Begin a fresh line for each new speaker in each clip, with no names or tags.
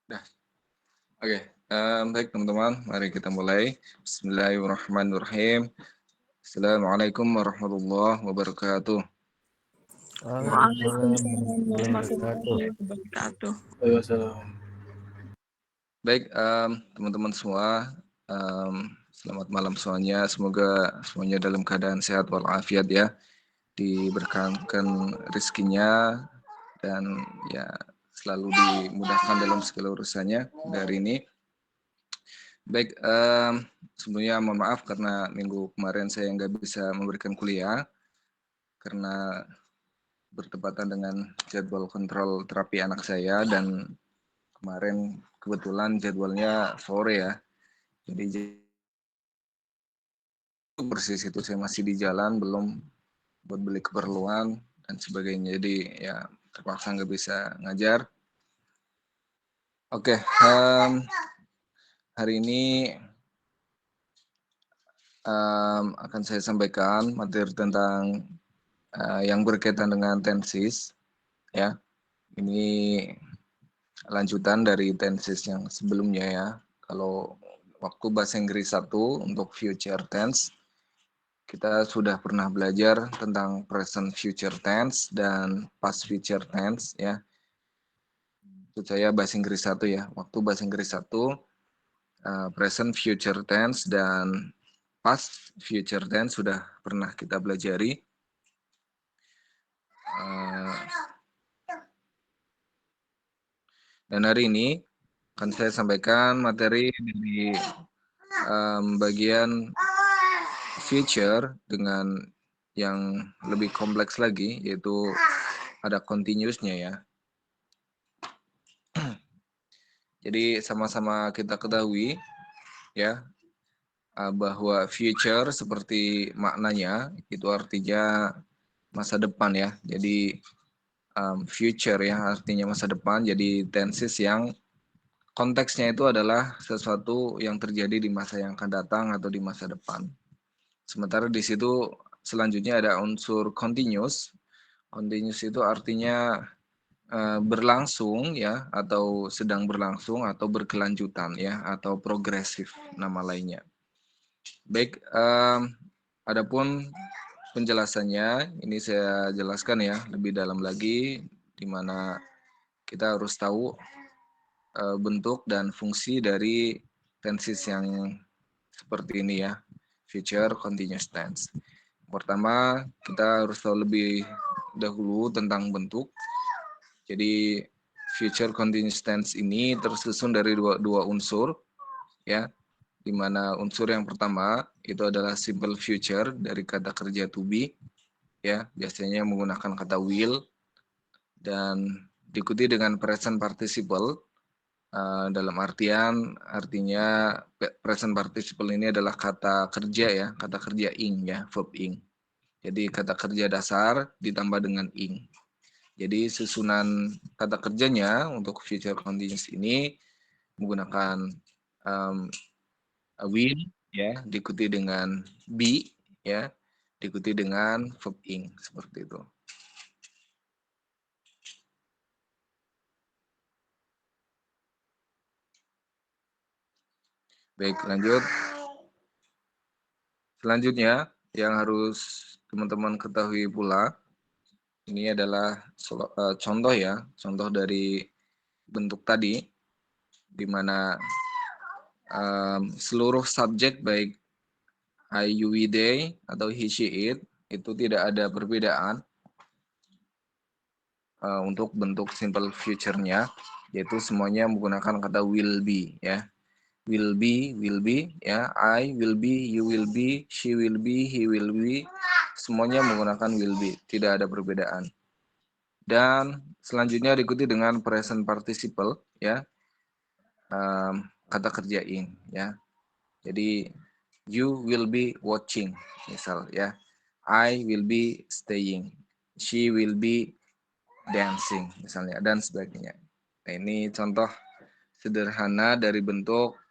Dah. Oke, baik teman-teman, mari kita mulai. Bismillahirrahmanirrahim. Assalamualaikum warahmatullahi wabarakatuh.
Waalaikumsalam warahmatullahi wabarakatuh.
Baik, teman-teman semua, selamat malam semuanya. Semoga semuanya dalam keadaan sehat walafiat ya, diberkahikan rezekinya dan ya selalu dimudahkan dalam segala urusannya dari ini. Baik, sebelumnya mohon maaf karena minggu kemarin saya nggak bisa memberikan kuliah karena bertepatan dengan jadwal kontrol terapi anak saya dan kemarin kebetulan jadwalnya sore ya. Jadi persis itu saya masih di jalan belum buat beli keperluan dan sebagainya. Jadi ya terpaksa nggak bisa ngajar. Oke, hari ini akan saya sampaikan materi tentang yang berkaitan dengan tenses ya. Ini lanjutan dari tenses yang sebelumnya ya. Kalau waktu bahasa Inggris 1 untuk future tense, kita sudah pernah belajar tentang present future tense dan past future tense ya. Maksud saya bahasa Inggris 1 ya. Waktu bahasa Inggris 1, present future tense dan past future tense sudah pernah kita pelajari. Dan hari ini akan saya sampaikan materi dari bagian future dengan yang lebih kompleks lagi, yaitu ada continuous-nya ya. Jadi sama-sama kita ketahui ya bahwa future seperti maknanya itu artinya masa depan ya. Jadi future ya artinya masa depan. Jadi tenses yang konteksnya itu adalah sesuatu yang terjadi di masa yang akan datang atau di masa depan. Sementara di situ selanjutnya ada unsur continuous. Continuous itu artinya berlangsung ya, atau sedang berlangsung atau berkelanjutan ya, atau progresif nama lainnya. Baik, adapun penjelasannya ini saya jelaskan ya lebih dalam lagi, di mana kita harus tahu bentuk dan fungsi dari tenses yang seperti ini ya, future continuous tense. Pertama, kita harus tahu lebih dahulu tentang bentuk. Jadi future continuous tense ini tersusun dari dua unsur ya, di mana unsur yang pertama itu adalah simple future dari kata kerja to be ya, biasanya menggunakan kata will, dan diikuti dengan present participle dalam artinya present participle ini adalah kata kerja ya, kata kerja ing ya, verb ing. Jadi kata kerja dasar ditambah dengan ing. Jadi susunan kata kerjanya untuk future continuous ini menggunakan will ya, diikuti dengan be ya, diikuti dengan verb ing seperti itu. Baik, lanjut. Selanjutnya yang harus teman-teman ketahui pula, ini adalah contoh ya, contoh dari bentuk tadi, di mana seluruh subjek baik I, you, we, they, atau he, she, it, itu tidak ada perbedaan untuk bentuk simple future-nya, yaitu semuanya menggunakan kata will be ya. Will be ya, I will be, you will be, she will be, he will be, semuanya menggunakan will be, tidak ada perbedaan. Dan selanjutnya diikuti dengan present participle ya, kata kerja in ya. Jadi you will be watching misal ya, I will be staying, she will be dancing misalnya, dan sebagainya. Nah, ini contoh sederhana dari bentuk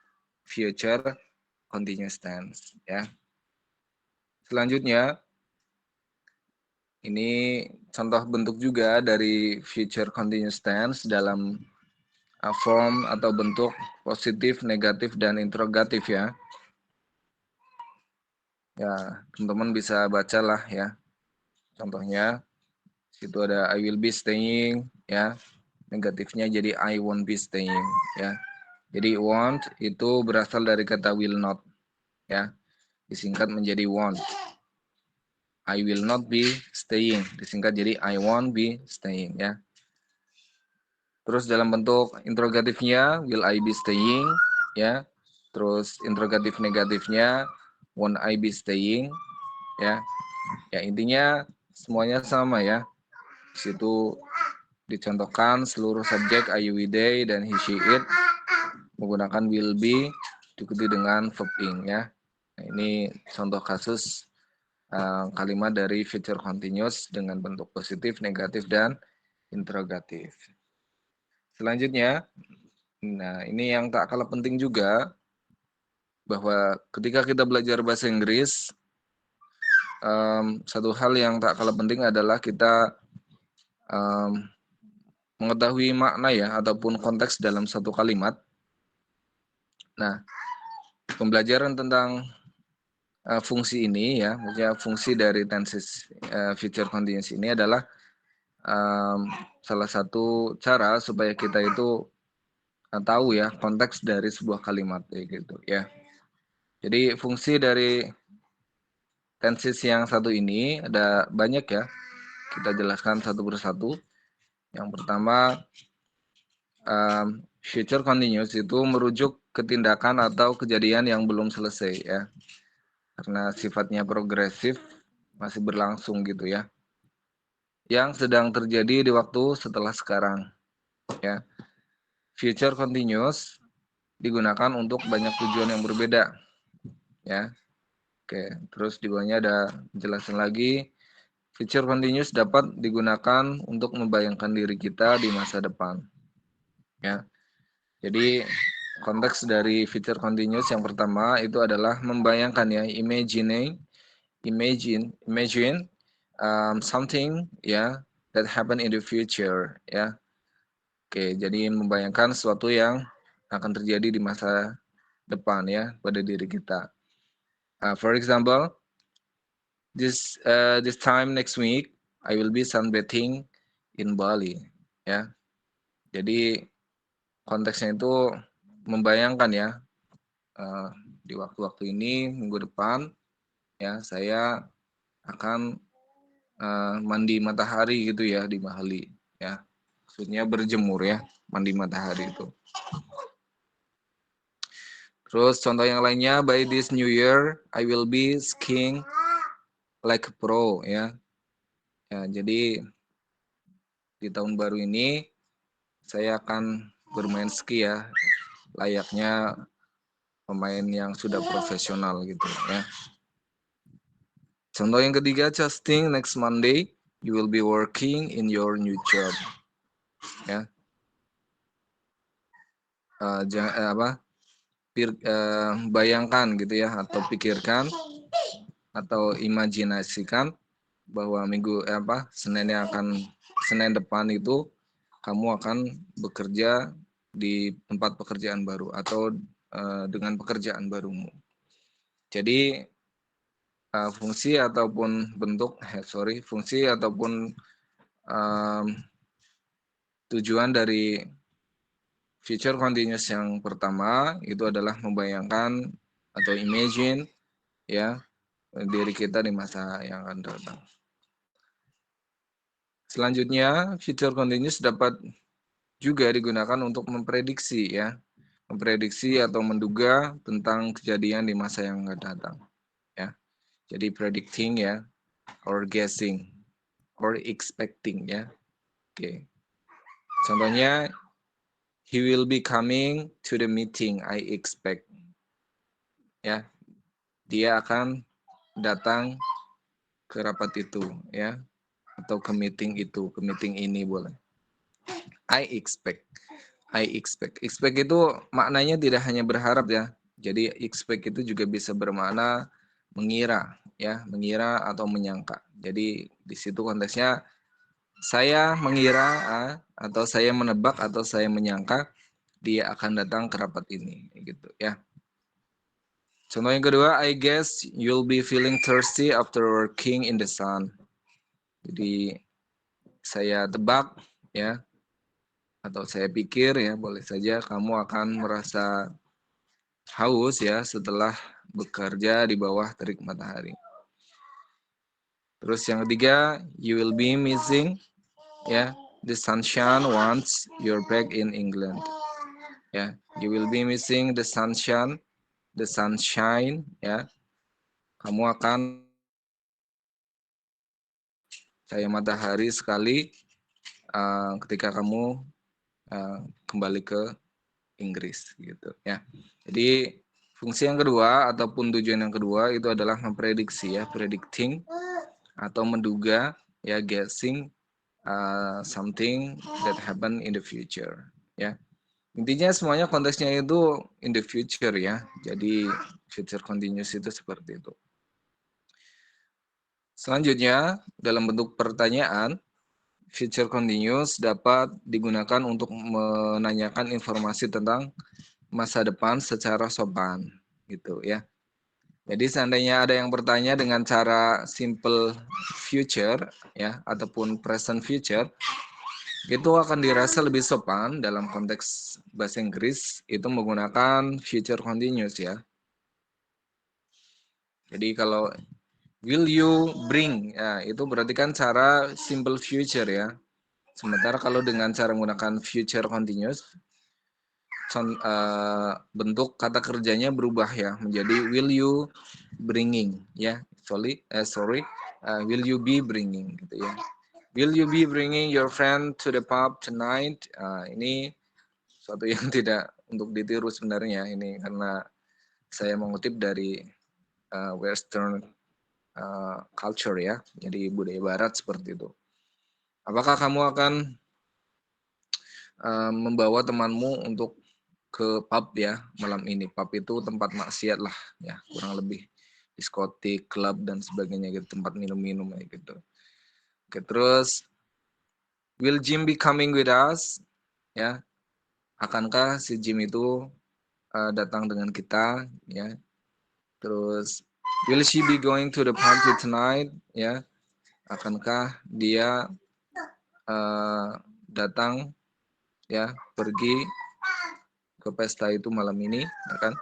future continuous tense ya. Selanjutnya Ini contoh bentuk juga dari future continuous tense dalam form atau bentuk positif, negatif, dan interrogatif ya. Ya, teman-teman bisa bacalah ya. Contohnya, situ ada I will be staying ya. Negatifnya jadi I won't be staying ya. Jadi won't itu berasal dari kata will not ya. Disingkat menjadi won't. I will not be staying disingkat jadi I won't be staying ya. Terus dalam bentuk interrogatifnya will I be staying ya. Terus interrogatif negatifnya won't I be staying ya. Ya intinya semuanya sama ya. Di situ dicontohkan seluruh subjek I, we, they, dan he, she, it menggunakan will be diikuti dengan verb ing ya. Nah, ini contoh kasus kalimat dari future continuous dengan bentuk positif, negatif, dan interrogatif. Selanjutnya, nah ini yang tak kalah penting juga bahwa ketika kita belajar bahasa Inggris, satu hal yang tak kalah penting adalah kita mengetahui makna ya ataupun konteks dalam satu kalimat. Nah, pembelajaran tentang fungsi ini ya, maksudnya fungsi dari tenses future continuous ini adalah salah satu cara supaya kita itu tahu ya konteks dari sebuah kalimat gitu ya. Jadi fungsi dari tenses yang satu ini ada banyak ya. Kita jelaskan satu persatu. Yang pertama, future continuous itu merujuk ke tindakan atau kejadian yang belum selesai ya. Karena sifatnya progresif, masih berlangsung gitu ya. Yang sedang terjadi di waktu setelah sekarang ya. Future continuous digunakan untuk banyak tujuan yang berbeda ya. Oke, terus di bawahnya ada penjelasan lagi. Future continuous dapat digunakan untuk membayangkan diri kita di masa depan. Ya. Jadi konteks dari future continuous yang pertama itu adalah membayangkan ya, imagine something ya that happen in the future ya. Oke, jadi membayangkan sesuatu yang akan terjadi di masa depan ya pada diri kita. For example, this time next week I will be sunbathing in Bali ya. Jadi konteksnya itu membayangkan ya di waktu-waktu ini minggu depan ya saya akan mandi matahari gitu ya di Bali ya. Maksudnya berjemur ya, mandi matahari itu. Terus contoh yang lainnya, by this new year I will be skiing like a pro ya. Ya, jadi di tahun baru ini saya akan bermain ski ya, layaknya pemain yang sudah profesional gitu ya. Contoh yang ketiga, testing next Monday you will be working in your new job. Ya. Bayangkan gitu ya atau pikirkan atau imajinasikan bahwa Senin depan itu kamu akan bekerja di tempat pekerjaan baru atau dengan pekerjaan barumu. Jadi fungsi ataupun tujuan dari future continuous yang pertama itu adalah membayangkan atau imagine ya diri kita di masa yang akan datang. Selanjutnya, future continuous dapat juga digunakan untuk memprediksi ya, memprediksi atau menduga tentang kejadian di masa yang akan datang ya. Jadi predicting ya, or guessing, or expecting ya. Oke. Contohnya, he will be coming to the meeting I expect. Ya. Dia akan datang ke rapat itu ya, atau ke meeting itu, ke meeting ini boleh. I expect. Expect itu maknanya tidak hanya berharap ya. Jadi expect itu juga bisa bermakna mengira ya, mengira atau menyangka. Jadi di situ konteksnya saya mengira atau saya menebak atau saya menyangka dia akan datang ke rapat ini, gitu ya. Contoh yang kedua, I guess you'll be feeling thirsty after working in the sun. Jadi saya tebak ya, atau saya pikir ya, boleh saja kamu akan merasa haus ya setelah bekerja di bawah terik matahari. Terus yang ketiga, you will be missing ya the sunshine once you're back in England. Ya, you will be missing the sunshine ya. Kamu akan cahaya matahari sekali ketika kamu kembali ke Inggris gitu ya. Jadi fungsi yang kedua ataupun tujuan yang kedua itu adalah memprediksi ya, predicting atau menduga ya, guessing something that happen in the future ya. Intinya semuanya konteksnya itu in the future ya. Jadi future continuous itu seperti itu. Selanjutnya dalam bentuk pertanyaan, future continuous dapat digunakan untuk menanyakan informasi tentang masa depan secara sopan gitu ya. Jadi seandainya ada yang bertanya dengan cara simple future ya ataupun present future, itu akan dirasa lebih sopan dalam konteks bahasa Inggris itu menggunakan future continuous ya. Jadi kalau will you bring ya, itu berarti kan cara simple future ya. Sementara kalau dengan cara menggunakan future continuous bentuk kata kerjanya berubah ya menjadi will you bringing ya. Will you be bringing gitu ya. Will you be bringing your friend to the pub tonight? Ini suatu yang tidak untuk ditiru sebenarnya ini karena saya mengutip dari Western culture ya, jadi budaya Barat seperti itu. Apakah kamu akan membawa temanmu untuk ke pub ya malam ini? Pub itu tempat maksiat lah ya, kurang lebih diskotik, klub dan sebagainya gitu, tempat minum-minum gitu. Oke, terus will Jim be coming with us? Ya, akankah si Jim itu datang dengan kita? Ya, terus will she be going to the party tonight? Ya, akankah dia datang ya pergi ke pesta itu malam ini? Ya kan?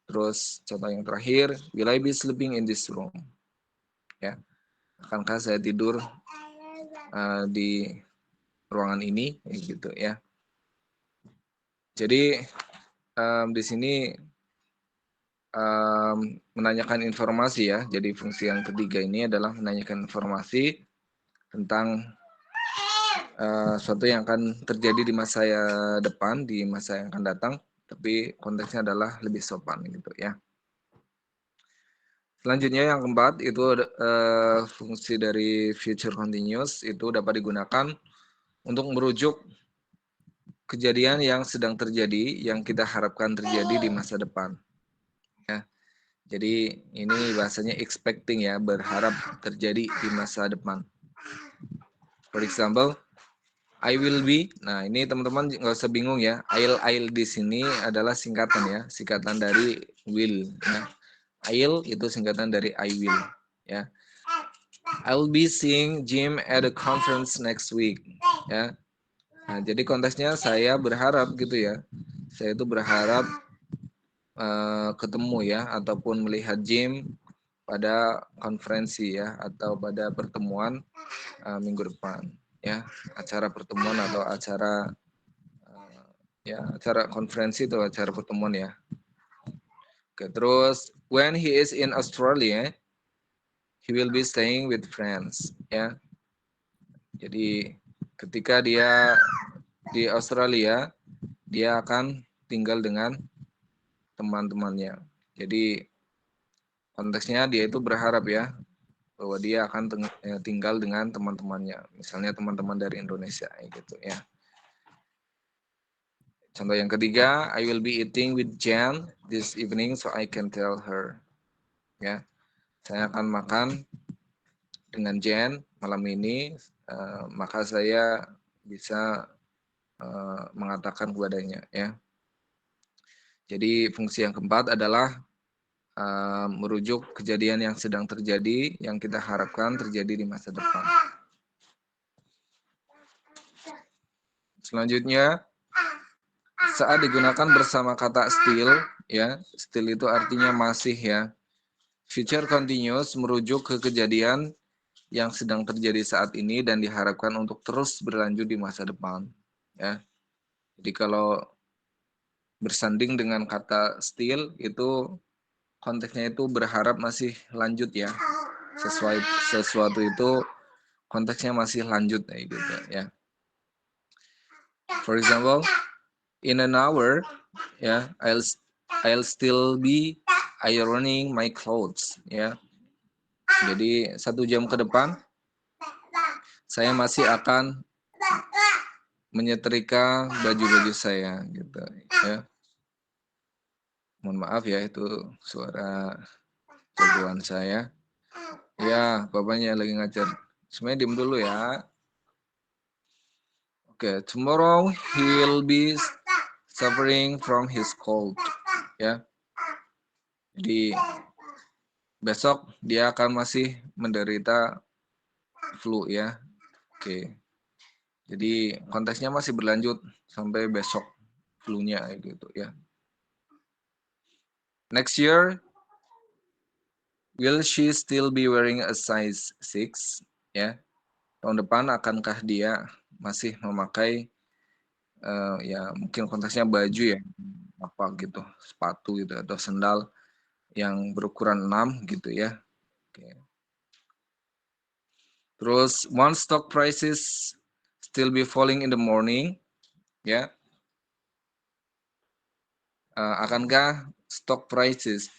Terus contoh yang terakhir, will I be sleeping in this room? Ya, akankah saya tidur di ruangan ini? Gitu ya. Jadi di sini menanyakan informasi ya. Jadi fungsi yang ketiga ini adalah menanyakan informasi tentang sesuatu yang akan terjadi di masa depan, di masa yang akan datang, tapi konteksnya adalah lebih sopan gitu ya. Selanjutnya yang keempat itu fungsi dari future continuous itu dapat digunakan untuk merujuk kejadian yang sedang terjadi yang kita harapkan terjadi di masa depan. Ya. Jadi ini bahasanya expecting ya, berharap terjadi di masa depan. For example, I will be. Nah, ini teman-teman nggak usah bingung ya. I'll di sini adalah singkatan ya, singkatan dari will ya. I'll itu singkatan dari I will ya. I'll be seeing Jim at a conference next week ya. Nah, jadi konteksnya saya berharap gitu ya. Saya itu berharap ketemu ya ataupun melihat Jim pada konferensi ya atau pada pertemuan minggu depan ya, acara pertemuan atau acara acara konferensi atau acara pertemuan ya. Oke, terus when he is in Australia he will be staying with friends ya. Jadi ketika dia di Australia dia akan tinggal dengan teman-temannya. Jadi konteksnya dia itu berharap ya bahwa dia akan tinggal dengan teman-temannya, misalnya teman-teman dari Indonesia gitu ya. Contoh yang ketiga, I will be eating with Jan this evening so I can tell her. Ya. Saya akan makan dengan Jen malam ini, maka saya bisa mengatakan kepadanya, ya. Jadi fungsi yang keempat adalah merujuk kejadian yang sedang terjadi yang kita harapkan terjadi di masa depan. Selanjutnya, saat digunakan bersama kata still, ya, still itu artinya masih, ya. Future continuous merujuk ke kejadian yang sedang terjadi saat ini dan diharapkan untuk terus berlanjut di masa depan, ya. Jadi kalau bersanding dengan kata still itu konteksnya itu berharap masih lanjut, ya. Sesuatu itu konteksnya masih lanjut, gitu, ya. For example, in an hour, ya, I'll still be ironing my clothes, ya. Jadi 1 jam ke depan saya masih akan menyetrika baju-baju saya, gitu, ya. Mohon maaf ya, itu suara jagoan saya. Ya, bapaknya lagi ngajar. Semuanya diem dulu ya. Oke, tomorrow he'll be suffering from his cold, ya. Jadi besok dia akan masih menderita flu, ya. Oke. Jadi konteksnya masih berlanjut sampai besok flu-nya, gitu, ya. Next year, will she still be wearing a size 6? Ya. Tahun depan akankah dia masih memakai ya mungkin konteksnya baju, ya, apa gitu, sepatu gitu atau sendal yang berukuran 6 gitu, ya. Oke. Terus once stock prices still be falling in the morning, ya. Akankah stock prices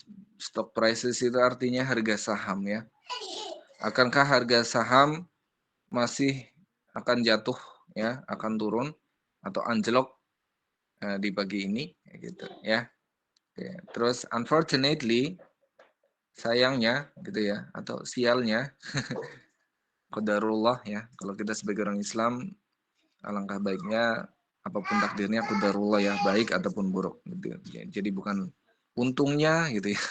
itu artinya harga saham, ya. Akankah harga saham masih akan jatuh, ya, akan turun atau anjlok di pagi ini, gitu, ya. Oke. Terus unfortunately, sayangnya, gitu ya, atau sialnya, qadarullah, ya. Kalau kita sebagai orang Islam, alangkah baiknya apapun takdirnya qadarullah, ya, baik ataupun buruk, gitu. Jadi bukan untungnya, gitu ya.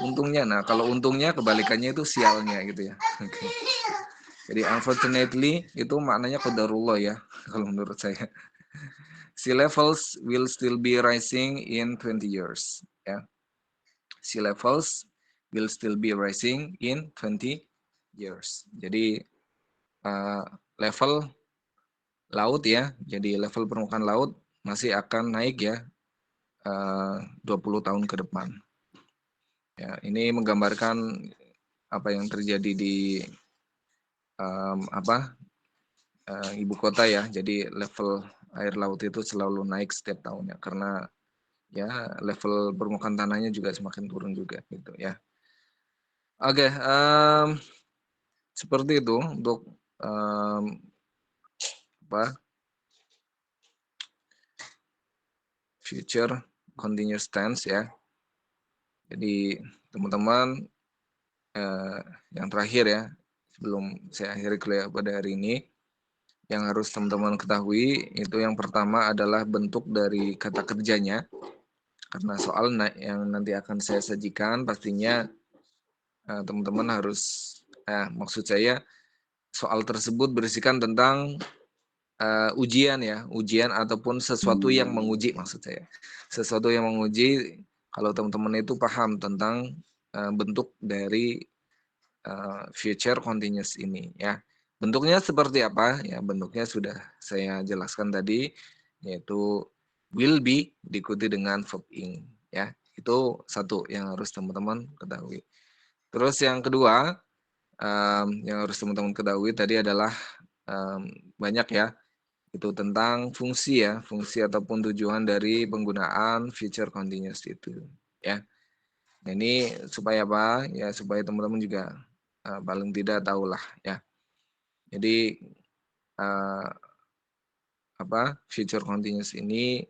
Untungnya, nah kalau untungnya kebalikannya itu sialnya, gitu ya. Oke. Jadi unfortunately itu maknanya qadarullah, ya, kalau menurut saya. Sea levels will still be rising in 20 years, ya. Sea levels will still be rising in 20 years. Jadi level laut, ya, jadi level permukaan laut masih akan naik, ya, 20 tahun ke depan. Ya, ini menggambarkan apa yang terjadi di ibu kota, ya. Jadi level air laut itu selalu naik setiap tahunnya karena, ya, level permukaan tanahnya juga semakin turun juga, gitu, ya. Oke, seperti itu untuk future continuous tense, ya. Jadi teman-teman, yang terakhir, ya, sebelum saya akhiri kuliah pada hari ini, yang harus teman-teman ketahui itu yang pertama adalah bentuk dari kata kerjanya. Karena soal yang nanti akan saya sajikan pastinya teman-teman harus, maksud saya soal tersebut berisikan tentang ujian, ya, ujian ataupun sesuatu yang menguji, maksud saya. Sesuatu yang menguji kalau teman-teman itu paham tentang bentuk dari future continuous ini, ya. Bentuknya seperti apa? Ya, bentuknya sudah saya jelaskan tadi, yaitu will be diikuti dengan verb ing, ya. Itu satu yang harus teman-teman ketahui. Terus yang kedua, yang harus teman-teman ketahui tadi adalah banyak, ya, itu tentang fungsi, ya, fungsi ataupun tujuan dari penggunaan future continuous itu, ya. Nah, ini supaya apa? Ya, supaya teman-teman juga paling tidak tahulah, ya. Jadi future continuous ini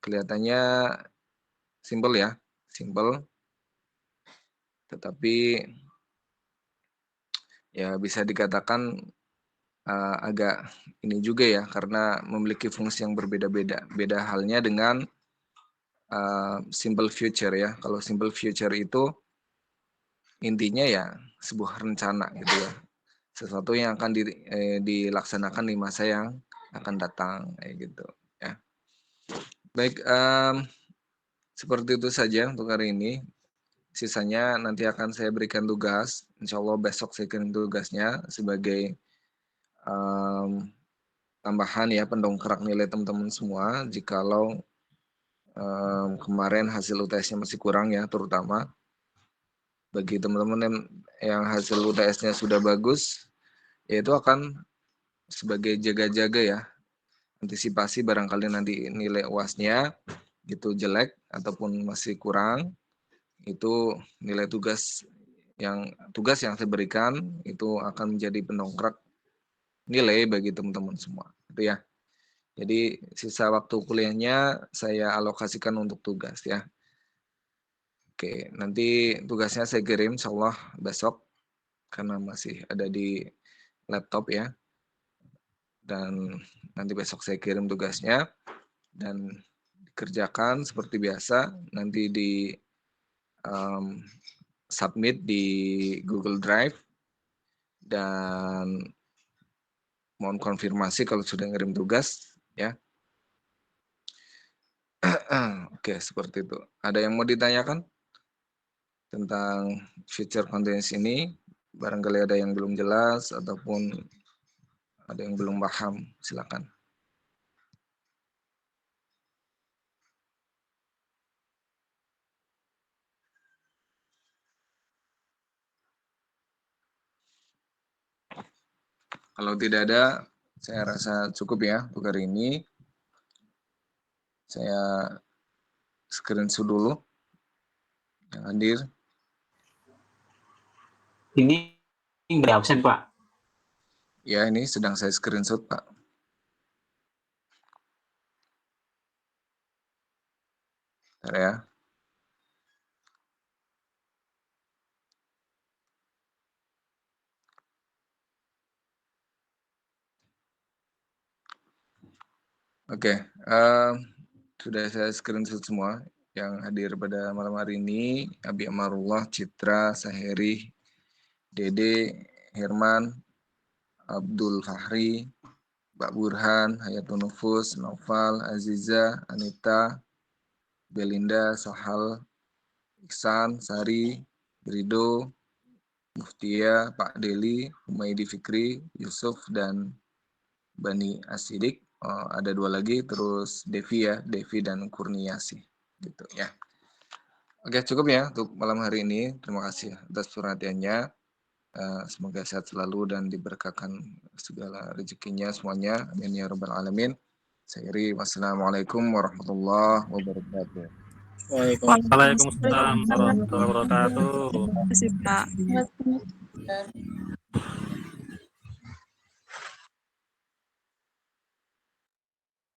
kelihatannya simple, ya, simple. tetapi ya bisa dikatakan agak ini juga ya, karena memiliki fungsi yang berbeda-beda. Beda halnya dengan simple future ya. Kalau simple future itu intinya ya sebuah rencana gitu ya. Sesuatu yang akan dilaksanakan di masa yang akan datang kayak gitu ya. Baik, seperti itu saja untuk hari ini. Sisanya nanti akan saya berikan tugas. Insya Allah besok saya kirim tugasnya sebagai tambahan ya, pendongkrak nilai teman-teman semua. Jikalau kemarin hasil UTS-nya masih kurang ya, terutama bagi teman-teman yang hasil UTS-nya sudah bagus, yaitu akan sebagai jaga-jaga ya, antisipasi barangkali nanti nilai UAS-nya gitu jelek ataupun masih kurang, itu nilai tugas yang saya berikan itu akan menjadi pendongkrak nilai bagi teman-teman semua gitu ya. Jadi sisa waktu kuliahnya saya alokasikan untuk tugas ya. Oke, nanti tugasnya saya kirim insya Allah besok karena masih ada di laptop ya. Dan nanti besok saya kirim tugasnya dan dikerjakan seperti biasa. Nanti di submit di Google Drive dan mohon konfirmasi kalau sudah ngirim tugas ya. Oke, seperti itu. Ada yang mau ditanyakan tentang feature contents ini? Barangkali ada yang belum jelas ataupun ada yang belum paham, silakan. Kalau tidak ada, saya rasa cukup ya untuk hari ini. Saya screenshot dulu yang hadir.
Ini nggak absen, Pak.
Ya, ini sedang saya screenshot, Pak. Bentar ya. Oke, sudah saya screenshot semua yang hadir pada malam hari ini. Abi Amarullah, Citra, Saheri, Dede, Herman, Abdul Fahri, Mbak Burhan, Hayatun Nufus, Noval, Aziza, Anita, Belinda, Sahal, Iksan, Sari, Rido, Muftia, Pak Deli, Humaydi Fikri, Yusuf, dan Bani Asidik. Ada dua lagi, terus Devi ya, Devi dan Kurniasi. Gitu ya. Oke, cukup ya untuk malam hari ini. Terima kasih atas perhatiannya. Semoga sehat selalu dan diberkahkan segala rezekinya semuanya. Amin ya rabbal alamin. Saya Iri, wassalamualaikum warahmatullahi wabarakatuh.
Waalaikumsalam warahmatullahi wabarakatuh.
Terima kasih, Pak.